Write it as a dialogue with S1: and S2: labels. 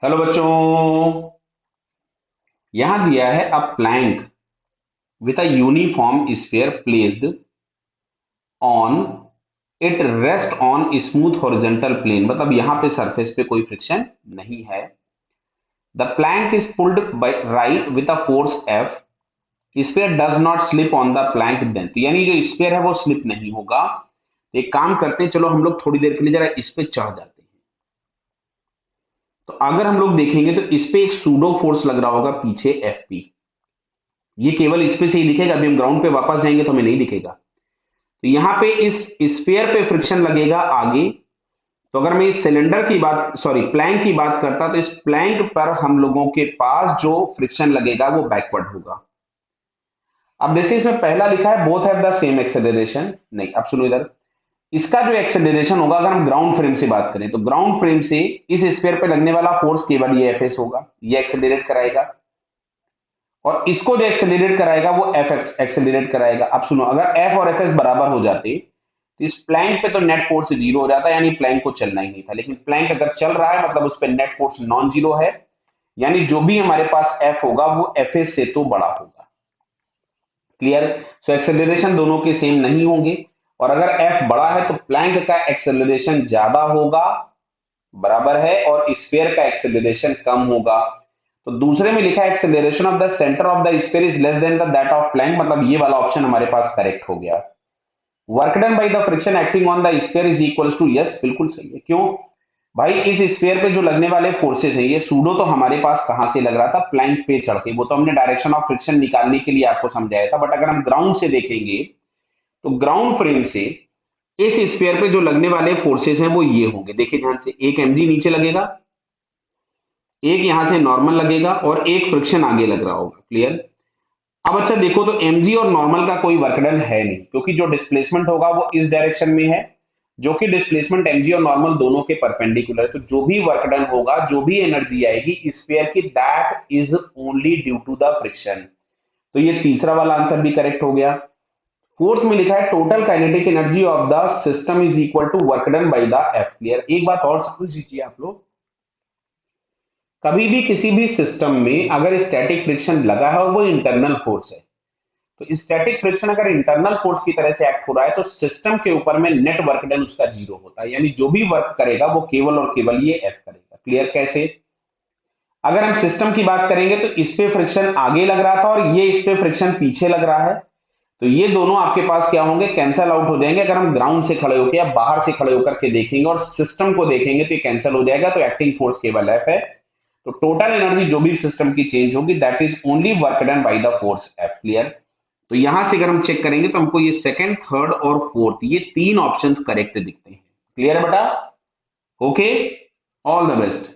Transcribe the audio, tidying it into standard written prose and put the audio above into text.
S1: Hello बच्चों। यहां दिया है a plank with a uniform sphere placed on it rest on smooth horizontal plane. मतलब यहां पे सरफेस पे कोई फ्रिक्शन नहीं है। The plank is pulled by right with a force F. Sphere does not slip on the plank then. तो यानी जो स्फीयर है वो स्लिप नहीं होगा। तो एक काम करते हैं, चलो हम लोग थोड़ी देर के लिए जरा इस पे चढ़ जाते हैं। तो अगर हम लोग देखेंगे तो इस पे एक सूडो फोर्स लग रहा होगा पीछे एफ पी। ये केवल इस पे से ही दिखेगा, अभी हम ग्राउंड पे वापस जाएंगे तो हमें नहीं दिखेगा। तो यहाँ पे इस स्फीयर पे फ्रिक्शन लगेगा आगे। तो अगर मैं इस सिलेंडर की बात, सॉरी प्लैंक की बात करता, तो इस प्लैंक पर हम लोगों के पास जो फ्रिक्शन लगेगा वो बैकवर्ड होगा। अब जैसे इसमें पहला लिखा है both have the same acceleration, नहीं, अब सुनो इधर। इसका जो एक्सेलरेशन होगा, अगर हम ग्राउंड फ्रेम से बात करें तो ग्राउंड फ्रेम से इस स्फीयर पे लगने वाला फोर्स केवल ये एफ एस होगा, ये एक्सेलरेट कराएगा। और इसको जो एक्सेलरेट कराएगा वो एफ एक्सेलरेट कराएगा। अब सुनो, अगर एफ और एफ एस बराबर हो जाते तो इस प्लैंक पे तो नेट फोर्स जीरो हो जाता, यानी प्लैंक को चलना ही नहीं था। लेकिन प्लैंक अगर चल रहा है मतलब उस पर नेट फोर्स नॉन जीरो है, यानी जो भी हमारे पास एफ होगा वो एफ एस से तो बड़ा होगा। क्लियर? सो एक्सेलरेशन दोनों के सेम नहीं होंगे। और अगर एफ बड़ा है तो प्लैंक का एक्सेलरेशन ज्यादा होगा, बराबर है, और स्फीयर का एक्सेलरेशन कम होगा। तो दूसरे में लिखा है acceleration of the centre of the sphere is less than the that of plank, मतलब ये वाला ऑप्शन हमारे पास करेक्ट हो गया। Work done by the friction acting on the sphere is equals to, yes बिल्कुल सही है। क्यों भाई? इस स्फीयर पे जो लगने वाले फोर्सेस हैं, ये सूडो तो हमारे पास कहां से लग रहा था? प्लैंक पे चढ़ के। वो तो हमने डायरेक्शन ऑफ फ्रिक्शन निकालने के लिए आपको समझाया था। बट अगर हम ग्राउंड से देखेंगे तो ग्राउंड फ्रेम से इस स्फीयर पे जो लगने वाले फोर्सेस हैं वो ये होंगे। देखिए ध्यान से, एक एमजी नीचे लगेगा, एक यहां से नॉर्मल लगेगा, और एक फ्रिक्शन आगे लग रहा होगा। क्लियर? अब अच्छा देखो, तो एमजी और नॉर्मल का कोई वर्क डन है नहीं, क्योंकि जो डिस्प्लेसमेंट होगा वो इस डायरेक्शन में है, जो कि डिस्प्लेसमेंट एमजी और नॉर्मल दोनों के परपेंडिकुलर है। तो जो भी वर्क डन होगा, जो भी एनर्जी आएगी स्फीयर की, that is only due to the friction. तो ये तीसरा वाला आंसर भी करेक्ट हो गया। फोर्थ में लिखा है total kinetic energy of the system is equal to work done by the F. Clear? एक बात और समझ लीजिए आप लोग, कभी भी किसी भी सिस्टम में अगर स्टैटिक फ्रिक्शन लगा है और वो इंटरनल फोर्स है, तो स्टैटिक फ्रिक्शन अगर इंटरनल फोर्स की तरह से एक्ट हो रहा है तो सिस्टम के ऊपर में नेट वर्क डन उसका जीरो होता है, यानी जो भी वर्क करेगा वो केवल और केवल ये एफ करेगा। क्लियर? कैसे? अगर हम सिस्टम की बात करेंगे तो इस पे फ्रिक्शन आगे लग रहा था और ये इस पे फ्रिक्शन पीछे लग रहा है, तो ये दोनों आपके पास क्या होंगे? कैंसल आउट हो जाएंगे। अगर हम ग्राउंड से खड़े होकर या बाहर से खड़े होकर के देखेंगे और सिस्टम को देखेंगे तो ये कैंसिल हो जाएगा, तो एक्टिंग फोर्स केवल एफ है। तो टोटल एनर्जी जो भी सिस्टम की चेंज होगी that is only work done by the force F. Clear? तो यहां से अगर हम चेक करेंगे तो हमको ये सेकंड, थर्ड और फोर्थ, ये तीन ऑप्शंस करेक्ट दिखते हैं। क्लियर है बेटा? Okay, all the best.